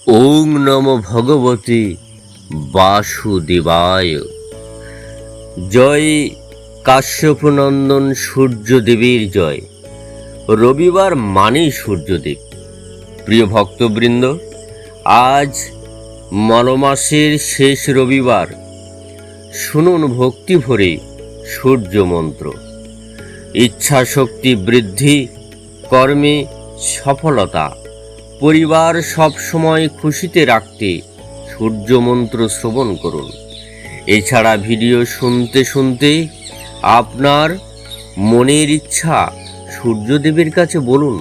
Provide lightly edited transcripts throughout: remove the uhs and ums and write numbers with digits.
ওং নমো ভগবতে বাসুদেবায়। জয় কাশ্যপনন্দন সূর্যদেবের জয়। রবিবার মানেই সূর্যদেব। প্রিয় ভক্তবৃন্দ, আজ মলমাসের শেষ রবিবার। শুনুন ভক্তি ভরে সূর্য মন্ত্র। ইচ্ছা শক্তি বৃদ্ধি, কর্মে সফলতা, পরিবার সব সময় খুশিতে রাখতে সূর্য মন্ত্র শ্রবণ করুন। এছাড়া ভিডিও শুনতে শুনতে আপনার মনের ইচ্ছা সূর্যদেবের কাছে বলুন।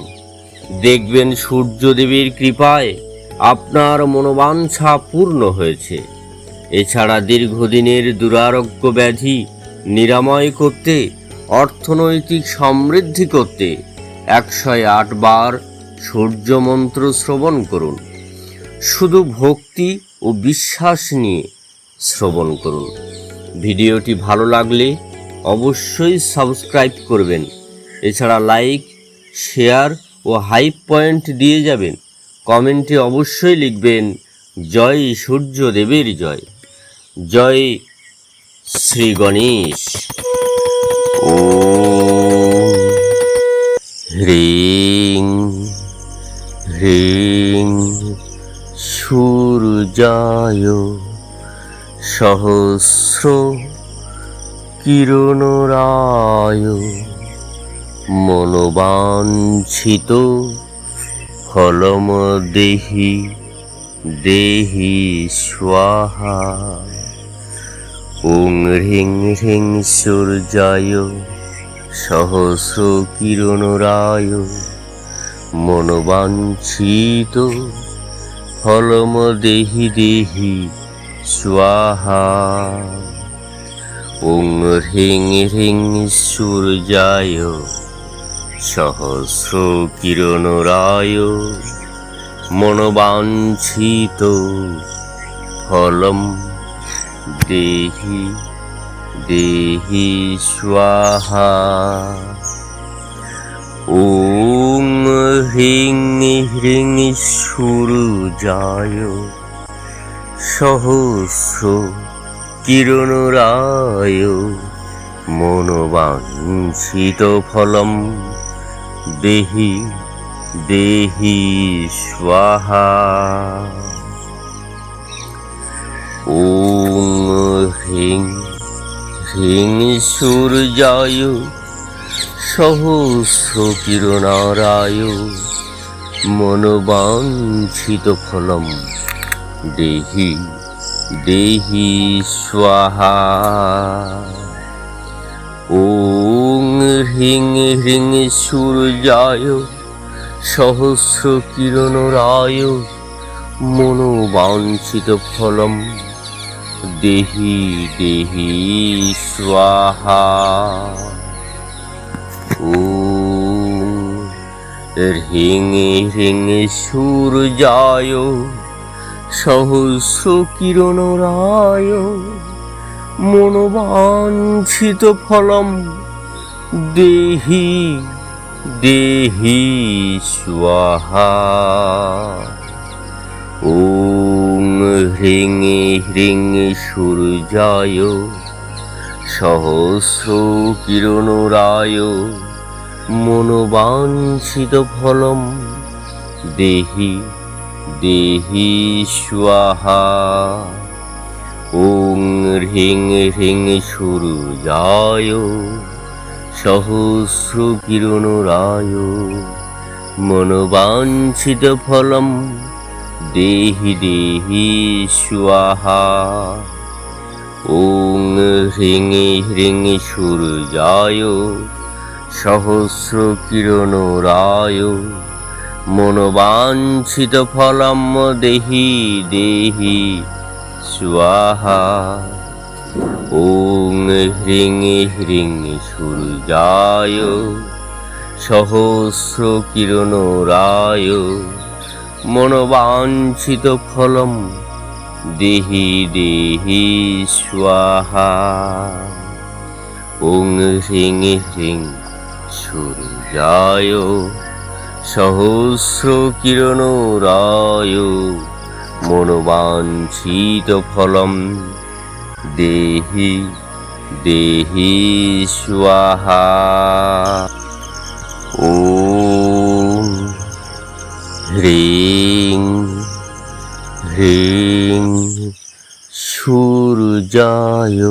দেখবেন সূর্যদেবের কৃপায় আপনার মনোবাঞ্ছা পূর্ণ হয়েছে। এছাড়া দীর্ঘদিনের দুরারোগ্য ব্যাধি নিরাময় করতে, অর্থনৈতিক সমৃদ্ধি করতে 108 বার সূর্য মন্ত্র শ্রবণ করুন। শুধু ভক্তি ও বিশ্বাস নিয়ে শ্রবণ করুন। ভিডিওটি ভালো লাগলে অবশ্যই সাবস্ক্রাইব করবেন। এছাড়া লাইক, শেয়ার ও হাইপ পয়েন্ট দিয়ে যাবেন। কমেন্টে অবশ্যই লিখবেন জয় সূর্যদেবের জয়। জয় শ্রী গণেশ। ওম হ্রিং হ্রিং সূর্যায় সহস্র কিরণরায় মনোবাঞ্ছিত ফলম দেহি দেহি স্বাহা। ওং হ্রিং হ্রিং সূর্যায় সহস্র কিরণরায় মনোবাঞ্ছিত ফলম দেহি দেহি স্বাহা। ওং হ্রিং হ্রিং সূর্যায় সহস্র কিরণরায় মনোবাঞ্ছিত ফলম দেহি দেহি স্বাহা। ওং হ্রিং হ্রিং সূর্যায় সহস্র কিরণরায় মনোবাঞ্ছিত ফলম দেহি দেহি স্বাহা। ওং হ্রিং হ্রিং সূর্যায় সহস্র কিরণরায় মনোবাঞ্ছিত ফলম দেহি দেহি স্বাহা। ওং হ্রিং হ্রিং সূর্যায় সহস্র কিরণরায় মনোবাঞ্ছিত ফলম দেহি দেহি স্বাহা। ওং হ্রিং হ্রিং সূর্যায় সহস্র কিরণরায় মনোবাঞ্ছিত ফলম দেহি দেহি স্বাহা। ওং হ্রিং হ্রিং সূর্যায় সহস্র কিরণরায় মনোবাঞ্ছিত ফলম দেহি দেহি স্বাহা। ওং হ্রিং হ্রিং সূর্যায় সহস্র কিরণরায় মনোবাঞ্ছিত ফলম দেহি দেহি স্বাহা। ওং হ্রিং হ্রিং সূর্যায় সহস্র কিরণরায় মনোবাঞ্ছিত ফলম দেহি দেহি স্বাহা। ওং হ্রিং হ্রিং সূর্যায় সহস্র কিরণরায় মনোবাঞ্ছিত ফলম দেহি দেহি স্বাহা। ওং হ্রিং হ্রিং সূর্যায় সহস্র কিরণরায় মনোবাঞ্ছিত ফলম দেহি দেহি স্বাহা। ওম হ্রিং হ্রিং সূর্যায়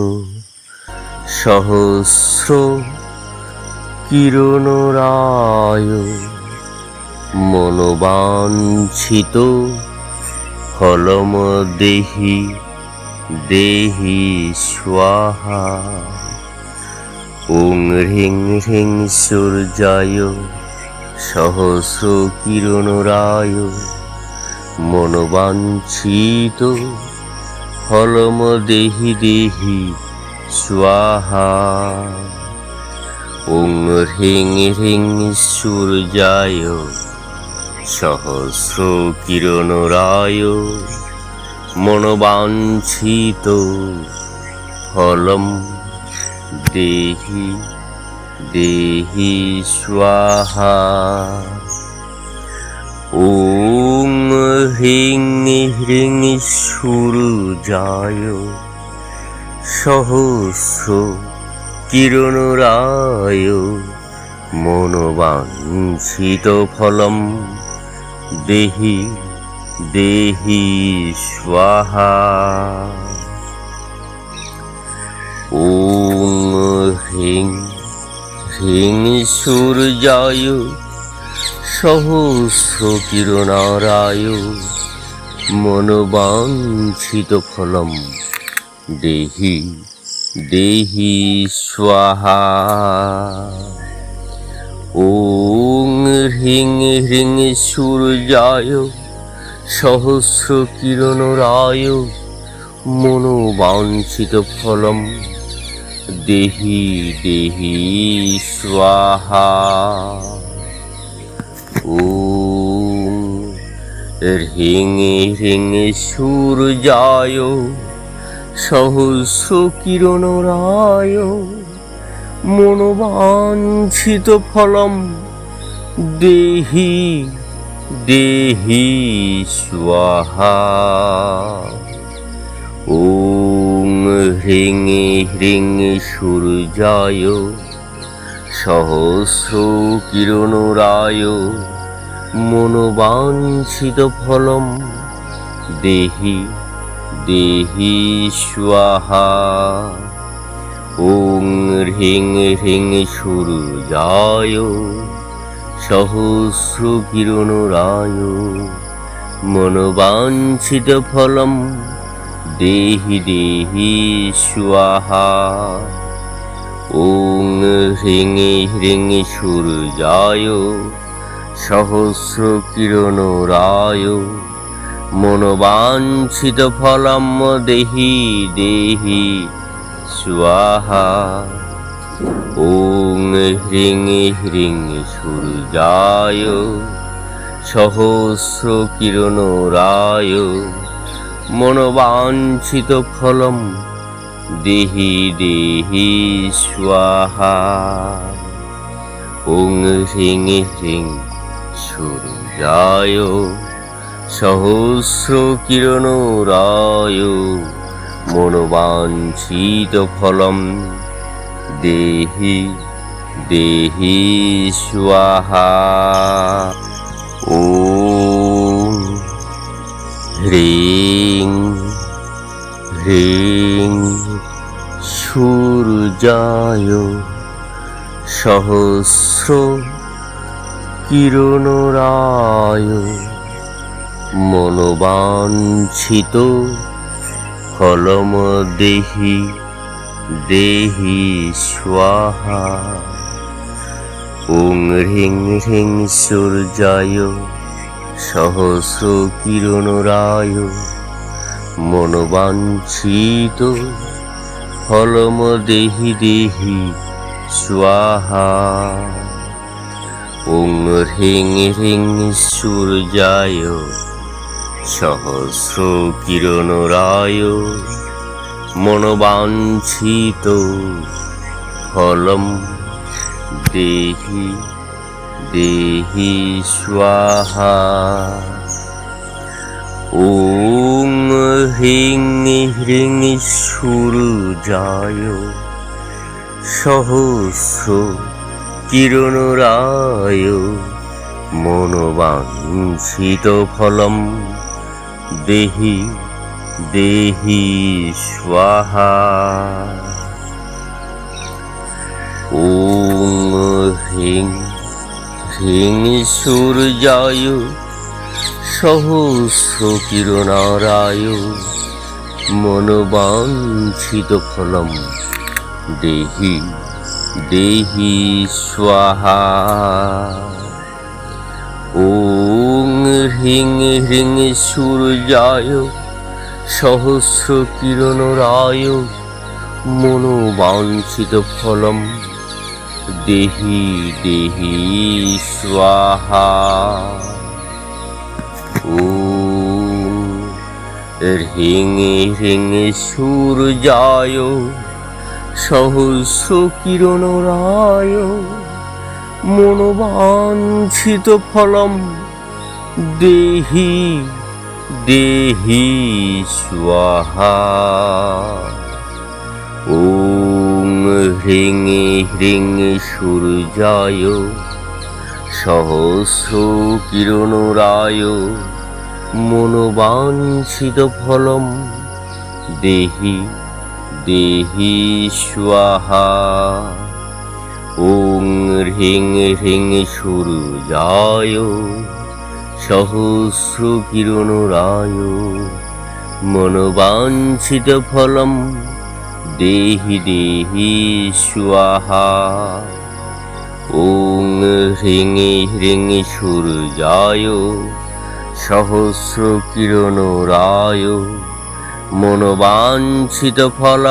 সহস্র কিরণরায় মনোবাঞ্ছিত ফলম দেহি দেহি স্বাহা। ওং হ্রিং হ্রিং সূর্যায় সহস্র কিরণরায় মনোবাঞ্ছিত ফলম দেহি দেহি স্বাহা। ওং হ্রিং হ্রিং সূর্যায় সহস্র কিরণরায় মনোবাঞ্ছিত ফলম দেহি দেহি স্বাহা। ওং হ্রিং হ্রিং সূর্যায় সহস্র কিরণরায় মনোবাঞ্ছিত ফলম দেহি দেহি স্বাহা। ওং হ্রিং হ্রিং সূর্যায় সহস্র কিরণরায় মনোবাঞ্ছিত ফলম দেহি দেহি স্বাহা। ওং হ্রিং হ্রিং সূর্যায় সহস্র কিরণরায় মনোবাঞ্ছিত ফলম দেহি দেহি স্বাহা। ওং হ্রিং হ্রিং সূর্যায় সহস্র কিরণরায় মনোবাঞ্ছিত ফলম দেহি দেহি স্বাহা। ওং হ্রিং হ্রিং সূর্যায় সহস্র কিরণরায় মনোবাঞ্ছিত ফলম দেহি দেহি স্বাহা। ওং হ্রিং হ্রিং সূর্যায় সহস্র কিরণরায় মনোবাঞ্ছিত ফলম দেহি দেহি স্বাহা। ওং হ্রিং হ্রিং সূর্যায় সহস্র কিরণরায় মনোবাঞ্ছিত ফলম দেহি দেহি স্বাহা। ওং হ্রিং হ্রিং সূর্যায় সহস্র কিরণরায় মনোবাঞ্ছিত ফলম দেহি দেহি স্বাহা। ওং হ্রিং হ্রিং সূর্যায় সহস্র কিরণরায় মনোবাঞ্ছিত ফলম দেহি দেহি স্বাহা। ওং হ্রিং হ্রিং সূর্যায় সহস্র কিরণরায় মনোবাঞ্ছিত ফলম দেহি দেহি স্বাহা। ওং হ্রিং হ্রিং সূর্যায় সহস্র কিরণরায় মনোবাঞ্ছিত ফলম দেহি দেহি স্বাহা। ওং হ্রিং হ্রিং সূর্যায় সহস্র কিরণরায় মনোবাঞ্ছিত ফলম দেহি দেহি স্বাহা। ওম হ্রিং হ্রিং সূর্যায় সহস্র কিরণরায় মনোবাঞ্ছিত ফলম দেহি দেহি স্বাহা। ওং হ্রিং হ্রিং সূর্যায় সহস্র কিরণরায় মনোবাঞ্ছিত ফলম দেহি দেহি স্বাহা। ওং হ্রিং হ্রিং সূর্যায় সহস্র কিরণরায় মনোবাঞ্ছিত ফলম দেহি দেহি স্বাহা। ওং হ্রিং হ্রিং সূর্যায় সহস্র কিরণরায় মনোবাঞ্ছিত ফলম দেহি দেহি স্বাহা। ওং হ্রিং হ্রিং সূর্যায় সহস্র কিরণরায় মনোবাঞ্ছিত ফলম দেহি দেহি স্বাহা। ওং হ্রিং হ্রিং সূর্যায় সহস্র কিরণরায় মনোবাঞ্ছিত ফলম দেহি দেহি স্বাহা। ওং হ্রিং হ্রিং সূর্যায় সহস্র কিরণরায় মনোবাঞ্ছিত ফলম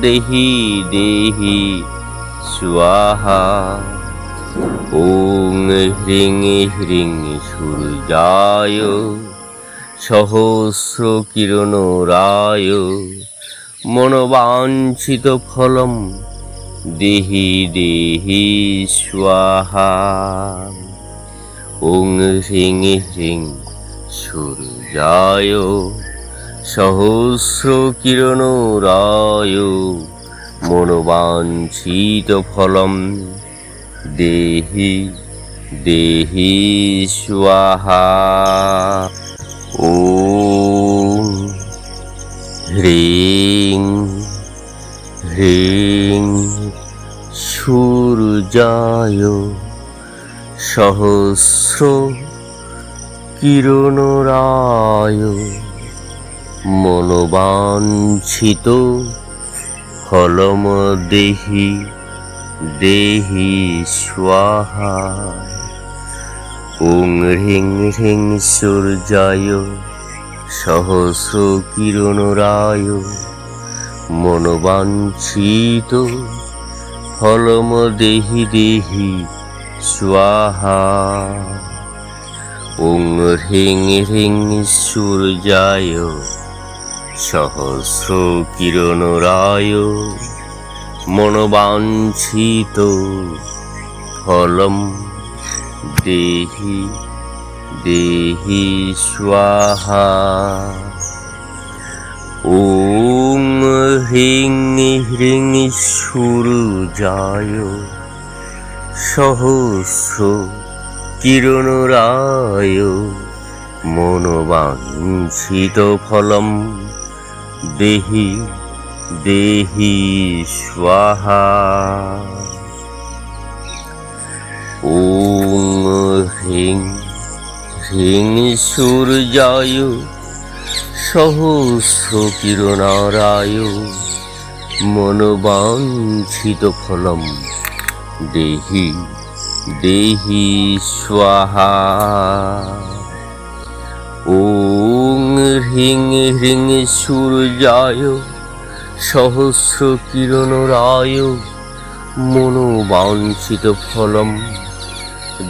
দেহি দেহি স্বাহা। ওং হ্রিং হ্রিং সূর্যায় সহস্র কিরণরায় মনোবাঞ্ছিত ফলম দেহি দেহি স্বাহা। ওং হ্রিং হ্রিং সূর্যায় সহস্র কিরণরায় মনোবাঞ্ছিত ফলম দেহি দেহি স্বাহা। ওং হ্রিং হ্রিং সূর্যায় সহস্র কিরণরায় মনোবাঞ্ছিত ফলম দেহি দেহি স্বাহা। ওং হ্রিং হ্রিং সূর্যায় সহস্র কিরণরায় মনোবাঞ্ছিত ফলম দেহি দেহি স্বাহা। ওং হ্রিং হ্রিং সূর্যায় সহস্র কিরণরায় মনোবাঞ্ছিত ফলম দেহি দেহি স্বাহা। ওং হ্রিং হ্রিং সূর্যায় সহস্র কিরণরায় মনোবাঞ্ছিত ফলম দেহি দেহি স্বাহা। ওং হ্রিং হ্রিং সূর্যায় সহস্র কিরণরায় মনোবাঞ্ছিত ফলম দেহি দেহি স্বাহা। ওং হ্রিং হ্রিং সূর্যায় সহস্র কিরণরায় মনোবাঞ্ছিত ফলম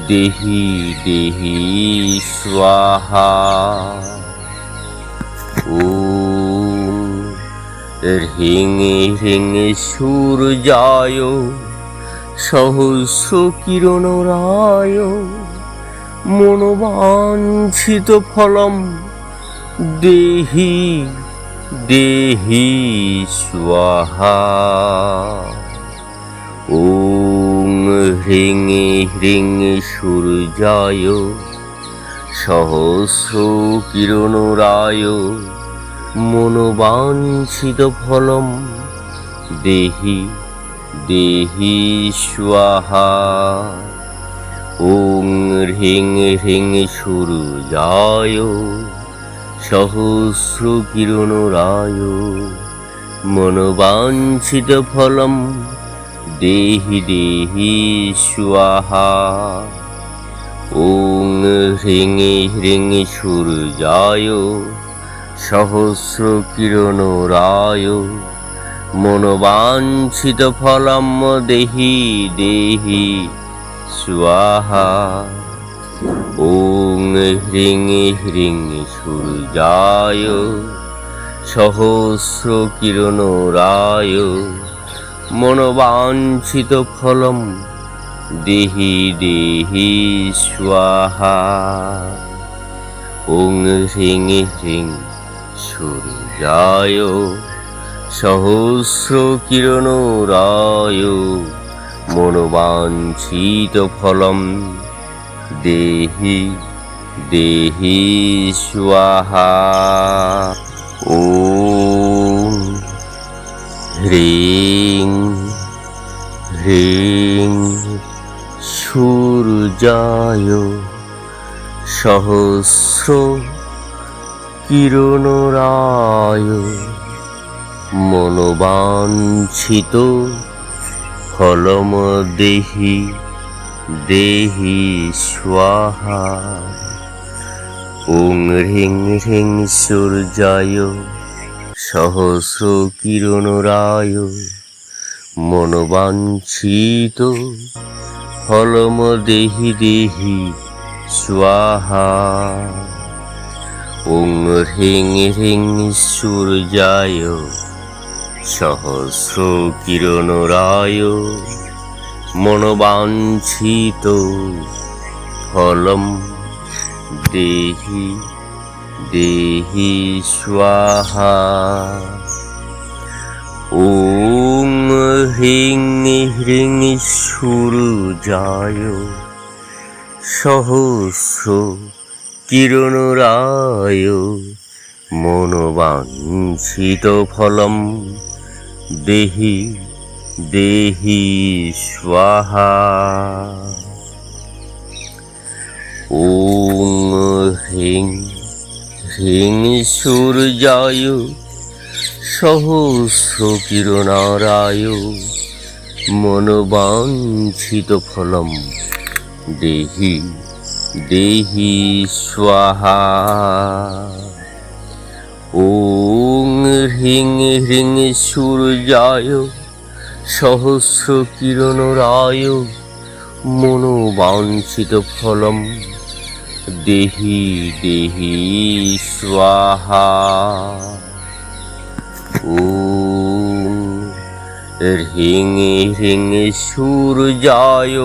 দেহি দেহি স্বাহা। ওং হ্রিং হ্রিং সূর্যায় সহস্র কিরণরায় মনোবাঞ্ছিত ফলম দেহি দেহি স্বাহা। ওং হ্রিং হ্রিং সূর্যায় সহস্র কিরণরায় মনোবাঞ্ছিত ফলম দেহি দেহি স্বাহা। ওং হ্রিং হ্রিং সূর্যায় সহস্র কিরণরায় মনোবাঞ্ছিত ফলম দেহি দেহি স্বাহা। ওং হ্রিং হ্রিং সূর্যায় সহস্র কিরণরায় মনোবাঞ্ছিত ফলম দেহি দেহি স্বাহা। ওং হ্রিং হ্রিং সূর্যায় সহস্র কিরণরায় মনোবাঞ্ছিত ফলম দেহি দেহি স্বাহা। ওং হ্রিং হ্রিং সূর্যায় সহস্র কিরণরায় মনোবাঞ্ছিত ফলম দেহি দেহি স্বাহা। ওং হ্রিং হ্রিং সূর্যায় সহস্র কিরণরায় মনোবাঞ্ছিত ফলম দেহি দেহি স্বাহা। ওং হ্রিং হ্রিং সূর্যায় সহস্র কিরণরায় মনোবাঞ্ছিত ফলম দেহি দেহি স্বাহা। ওং হ্রিং হ্রিং সূর্যায় সহস্র কিরণরায় মনোবাঞ্ছিত ফলম দেহি দেহি স্বাহা। ওং হ্রিং হ্রিং সূর্যায় সহস্র কিরণরায় মনোবাঞ্ছিত ফলম দেহি দেহি স্বাহা। ওং হ্রিং হ্রিং সূর্যায় সহস্র কিরণরায় মনোবাঞ্ছিত ফলম দেহি দেহি স্বাহা। ওং হ্রিং হ্রিং সূর্যায় সহস্র কিরণরায় মনোবাঞ্ছিত ফলম দেহি দেহি স্বাহা। ওং হ্রিং হ্রিং সূর্যায়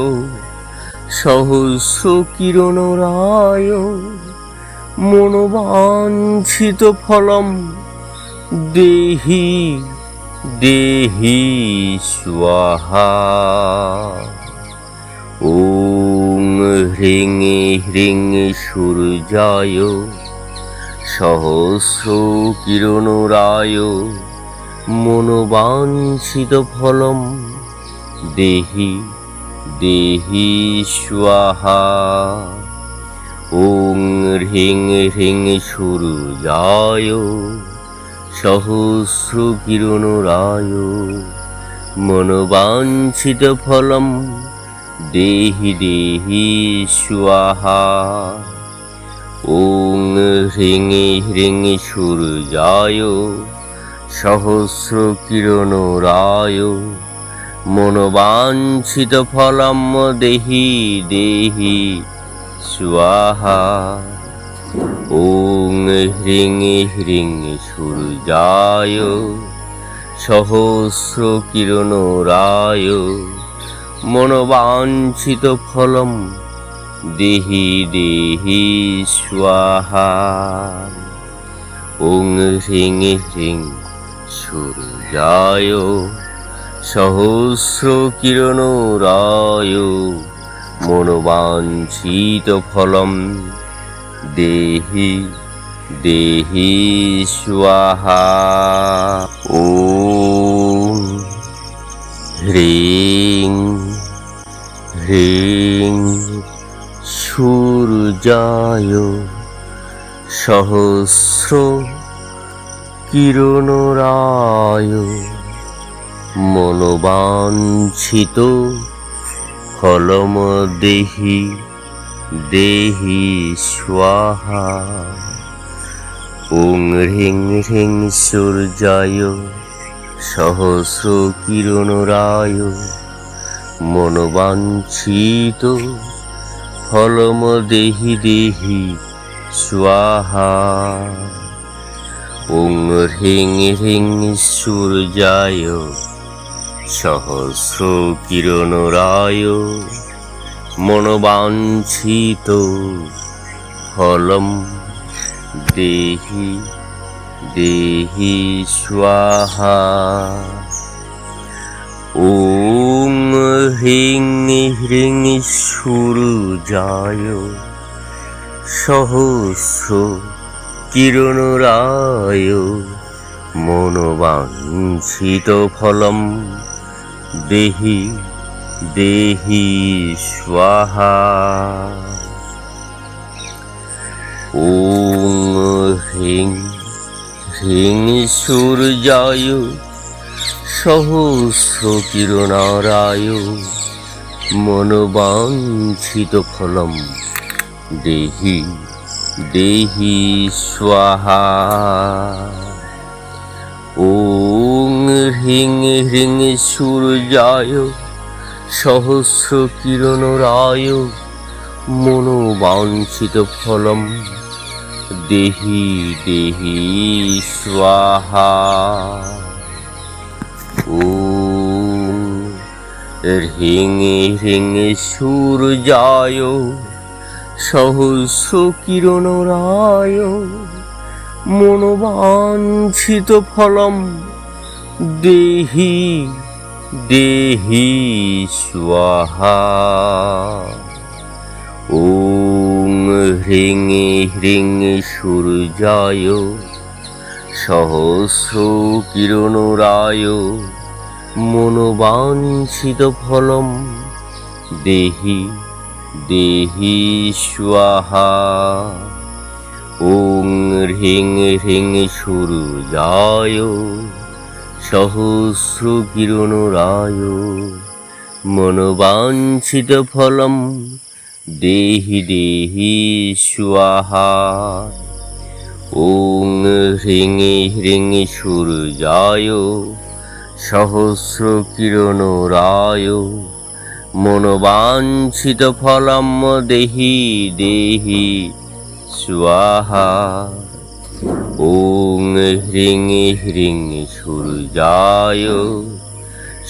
সহস্র কিরণরায় মনোবাঞ্ছিত ফলম দেহি দেহি স্বাহা। ওং হ্রিং হ্রিং সূর্যায় সহস্র কিরণরায় মনোবাঞ্ছিত ফলম দেহি দেহি স্বাহা। ওং হ্রিং হ্রিং সূর্যায় সহস্র কিরণরায় মনোবাঞ্ছিত ফলম দেহি দেহি স্বাহা। ওং হ্রিং হ্রিং সূর্যায় সহস্র কিরণরায় মনোবাঞ্ছিত ফলম দেহি দেহি স্বাহা। ওং হ্রিং হ্রিং সূর্যায় সহস্র কিরণরায় মনোবাঞ্ছিত ফলম দেহি দেহি স্বাহা। ওং হ্রিং হ্রিং সূর্যায় সহস্র কিরণরায় মনোবাঞ্ছিত ফলম দেহি দেহি স্বাহা। ওম হ্রিং হ্রিং সূর্যায় সহস্র কিরণরায় মনোবাঞ্ছিত ফলম দেহি দেহি স্বাহা। ওং হ্রিং হ্রিং সূর্যায় সহস্র কিরণরায় মনোবাঞ্ছিত ফলম দেহি দেহি স্বাহা। ওং হ্রিং হ্রিং সূর্যায় সহস্র কিরণরায় মনোবাঞ্ছিত ফলম দেহি দেহি স্বাহা। ওং হ্রিং হ্রিং সূর্যায় সহস্র কিরণরায় মনোবাঞ্ছিত ফলম দেহি দেহি স্বাহা। ওং হ্রিং হ্রিং সূর্যায় সহস্র কিরণরায় মনোবাঞ্ছিত ফলম দেহি দেহি স্বাহা। ওং হ্রিং হ্রিং সূর্যায় সহস্র কিরণরায় মনোবাঞ্ছিত ফলম দেহি দেহি স্বাহা। ওং হ্রিং হ্রিং সূর্যায় সহস্র কিরণরায় মনোবাঞ্ছিত ফলম দেহি দেহি স্বাহা। ওং হ্রিং হ্রিং সূর্যায় সহস্র কিরণরায় মনোবাঞ্ছিত ফলম দেহি দেহি স্বাহা। ওং হ্রিং হ্রিং সূর্যায় সহস্র কিরণরায় মনোবাঞ্ছিত ফলম দেহি দেহি স্বাহা। ওং হ্রিং হ্রিং সূর্যায় সহস্র কিরণরায় মনোবাঞ্ছিত ফলম দেহি দেহি স্বাহা। ওং হ্রিং হ্রিং সূর্যায়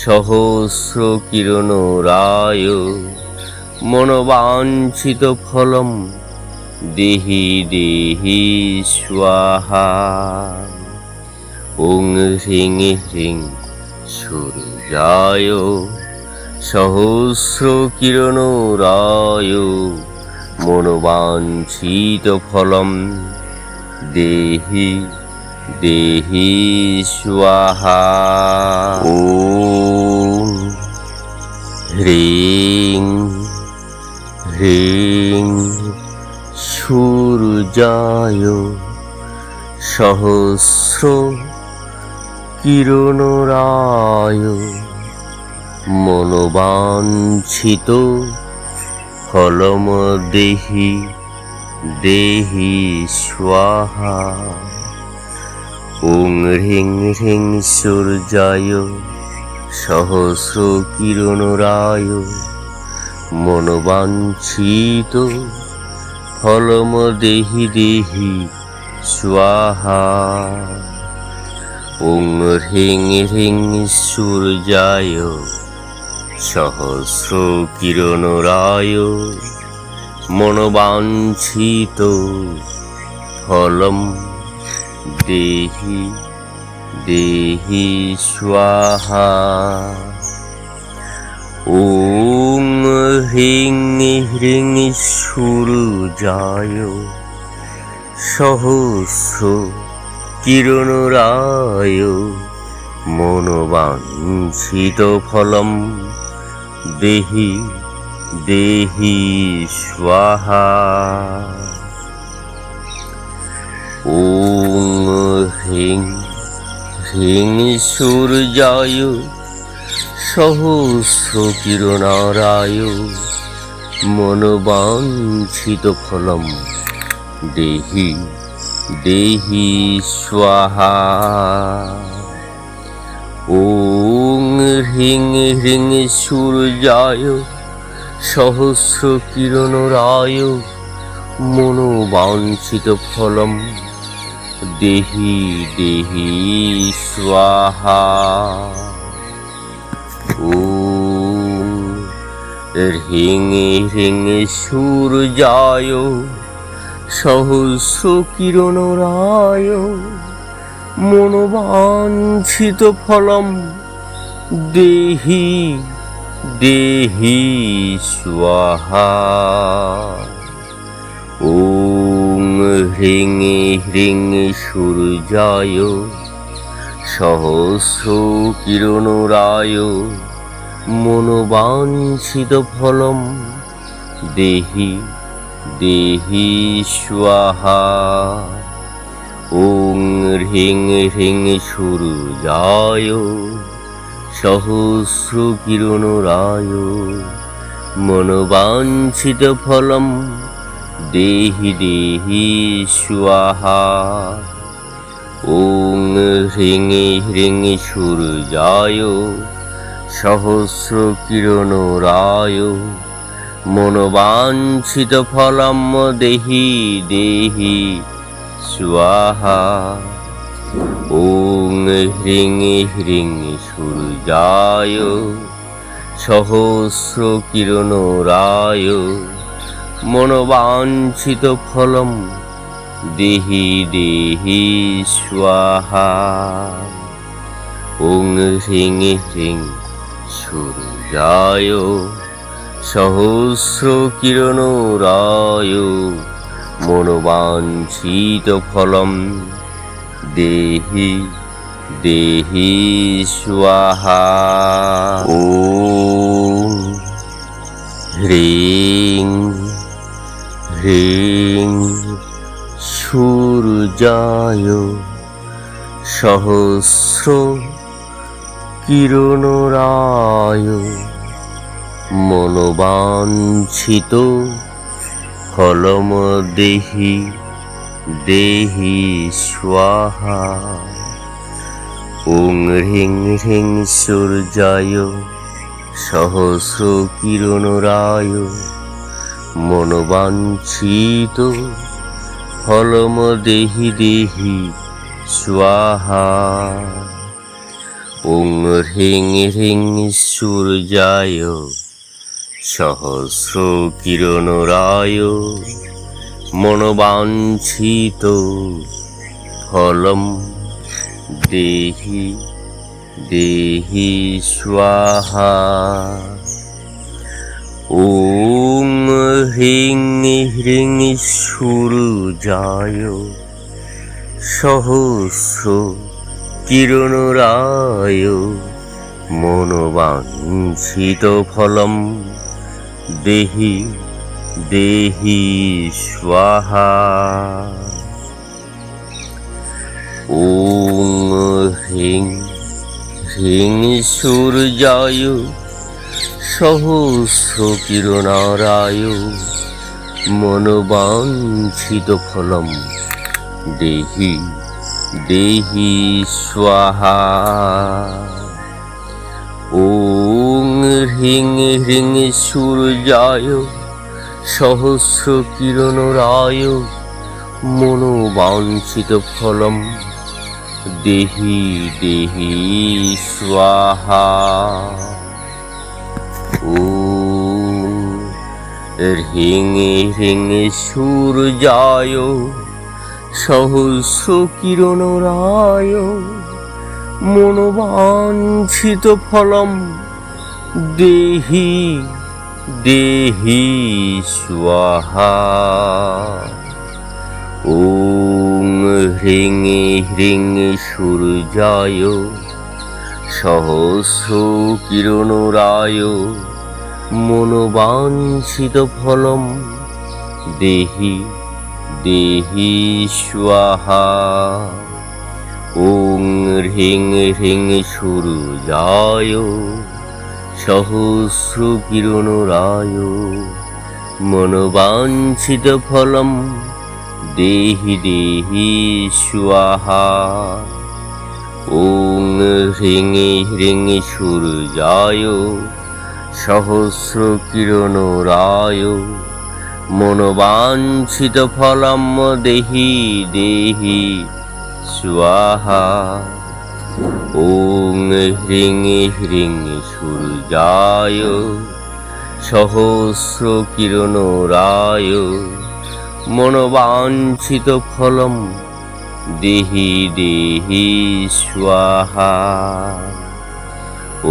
সহস্র কিরণরায় মনোবাঞ্ছিত ফলম দেহি দেহি স্বাহা। ওং হ্রিং হ্রিং সূর্যায় সহস্র কিরণরায় মনোবাঞ্ছিত ফলম দেহি দেহি স্বাহা। ওং হ্রিং হ্রিং সূর্যায় সহস্র কিরণরায় মনোবাঞ্ছিত ফলম দেহি দেহি স্বাহা। ওং হ্রিং হ্রিং সূর্যায় সহস্র কিরণরায় মনোবাঞ্ছিত ফলম দেহি দেহি স্বাহা। ওং হ্রিং হ্রিং সূর্যায় সহস্র কিরণরায় মনোবাঞ্ছিত ফলম দেহি দেহি স্বাহা। ওং হ্রিং হ্রিং সূর্যায় সহস্র কিরণরায় মনোবাঞ্ছিত ফলম দেহি দেহি স্বাহা। ওং হ্রিং হ্রিং সূর্যায় সহস্র কিরণরায় মনোবাঞ্ছিত ফলম দেহি দেহি স্বাহা। ওং হ্রিং হ্রিং সূর্যায় সহস্র কিরণরায় মনোবাঞ্ছিত ফলম দেহি দেহি স্বাহা। ওং হ্রিং হ্রিং সূর্যায় সহস্র কিরণরায় মনোবাঞ্ছিত ফলম দেহি দেহি স্বাহা। ওং হ্রিং হ্রিং সূর্যায় সহস্র কিরণরায় মনোবাঞ্ছিত ফলম দেহি দেহি স্বাহা। ওং হ্রিং হ্রিং সূর্যায় সহস্র কিরণরায় মনোবাঞ্ছিত ফলম দেহি দেহি স্বাহা। ওং হ্রিং হ্রিং সূর্যায় সহস্র কিরণরায় মনোবাঞ্ছিত ফলম দেহি দেহি স্বাহা। ওং হ্রিং হ্রিং সূর্যায় সহস্র কিরণরায় মনোবাঞ্ছিত ফলম দেহি দেহি স্বাহা। ওং হ্রিং হ্রিং সূর্যায় সহস্র কিরণরায় মনোবাঞ্ছিত ফলম দেহি দেহি স্বাহা। ওং হ্রিং হ্রিং সূর্যায় সহস্র কিরণরায় মনোবাঞ্ছিত ফলম দেহি দেহি স্বাহা। ওং হ্রিং হ্রিং সূর্যায় সহস্র কিরণরায় মনোবাঞ্ছিত ফলম দেহি দেহি স্বাহা। ওং হ্রিং হ্রিং সূর্যায় সহস্র কিরণরায় মনোবাঞ্ছিত ফলম দেহি দেহি স্বাহা। ওং হ্রিং হ্রিং সূর্যায় সহস্র কিরণরায় মনোবাঞ্ছিত ফলম দেহি দেহি স্বাহা। ওং হ্রিং হ্রিং সূর্যায় সহস্র কিরণরায় মনোবাঞ্ছিত ফলম দেহি দেহি স্বাহা। ওং হ্রিং হ্রিং সূর্যায় সহস্র কিরণরায় মনোবাঞ্ছিত ফলম দেহি দেহি স্বাহা। ওং হ্রিং হ্রিং সূর্যায় সহস্র কিরণ রায় মনোবাঞ্ছিত ফলম দেহি দেহি স্বাহা। ওং হ্রিং হ্রিং সূর্যায় সহস্র কিরণ রায় মনোবাঞ্ছিত ফলম দেহি দেহি স্বাহা। ওং হ্রিং হ্রিং সূর্যায় সহস্র কিরণ রায় মনোবাঞ্ছিত ফলম দেহি দেহি স্বাহা। ওং হ্রিং হ্রিং সূর্যায় সহস্র কিরণ রায় মনোবাঞ্ছিত ফলম দেহি দেহি স্বাহা। ওং হ্রিং হ্রিং সূর্যায় সহস্র কিরণ রায় মনোবাঞ্ছিত ফলম দেহি দেহি স্বাহা।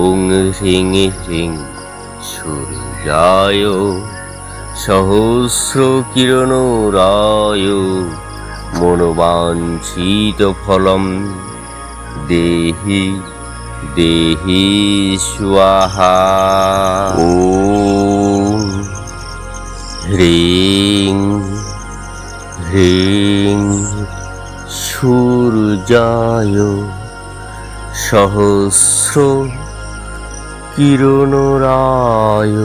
ওং হ্রিং হ্রিং সূর্যায় সহস্র কিরণ রায় মনোবাঞ্ছিত ফলম দেহি দেহি স্বাহা। ওং হ্রিং হ্রিং সূর্যায় সহস্র কিরণ রায়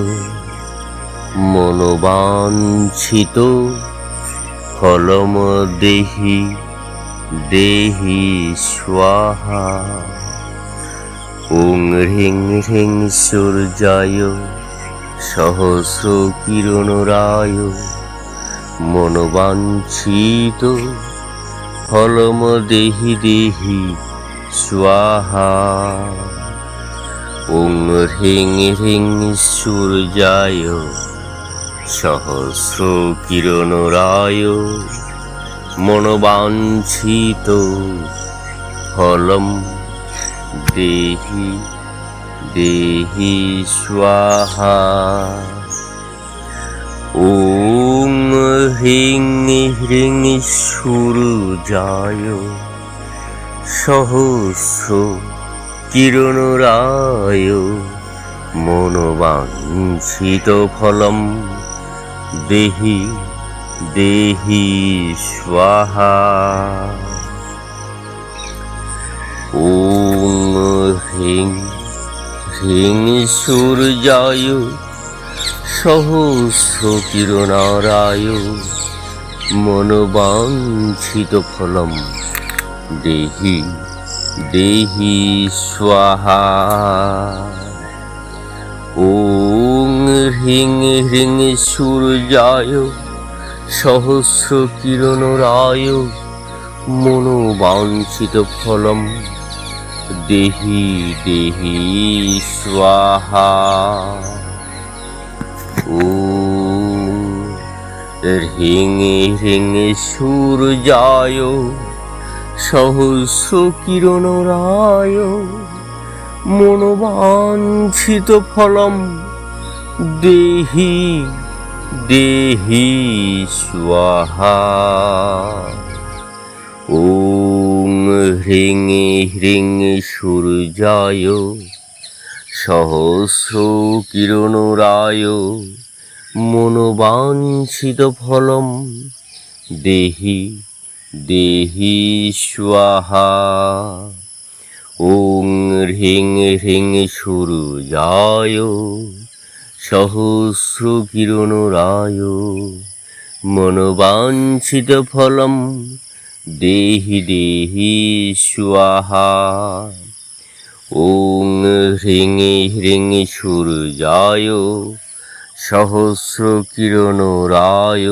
মনোবাঞ্ছিত ফলম দেহি দেহি স্বাহা। ওং হ্রিং হ্রিং সূর্যায় সহস্র কিরণ রায় মনোবাঞ্ছিত ফলম দেহি দেহি স্বাহা। ওং হ্রিং হ্রিং সূর্যায় সহস্র কিরণ রায় মনোবাঞ্ছিত ফলম দেহি দেহি স্বাহা। ওং হ্রিং হ্রিং সূর্যায় সহস্র কিরণ রায় মনোবাঞ্ছিত ফলম দেহি দেহি স্বাহা। ওং হ্রিং হ্রিং সূর্যায় সহস্র কিরণ রায় মনোবাঞ্ছিত ফলম দেহি দেহি স্বাহা। ওং হ্রিং হ্রিং সূর্যায় সহস্র কিরণ রায় মনোবাঞ্ছিত ফলম দেহি দেহি স্বাহা। ওং হ্রিং হ্রিং সূর্যায় সহস্র কিরণ রায় মনোবাঞ্ছিত ফলম দেহি দেহি স্বাহা। ওং হ্রিং হ্রিং সূর্যায় সহস্র কিরণ রায় মনোবাঞ্ছিত ফলম দেহি দেহি স্বাহা। ওং হ্রিং হ্রিং সূর্যায় সহস্র কিরণ রায় মনোবাঞ্ছিত ফলম দেহি দেহি স্বাহা। ওং হ্রিং হ্রিং সূর্যায় সহস্র কিরণ রায়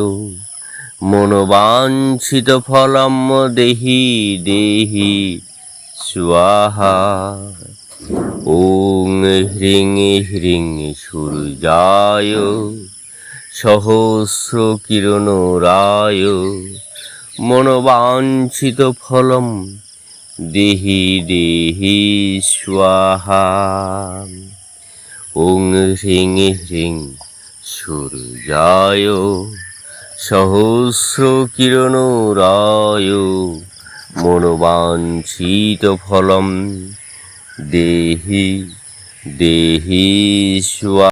মনোবাঞ্ছিত ফলম দেহি দেহি স্বাহা। ওং হ্রিং হ্রিং সূর্যায় সহস্র কিরণ রায় মনোবাঞ্ছিত ফলম দেহি দেহি স্বাহা। ওং হ্রিং হ্রিং সূর্যায় সহস্র কিরণরায় মনোবাঞ্ছিত ফলম দেহি দেহি স্বাহা।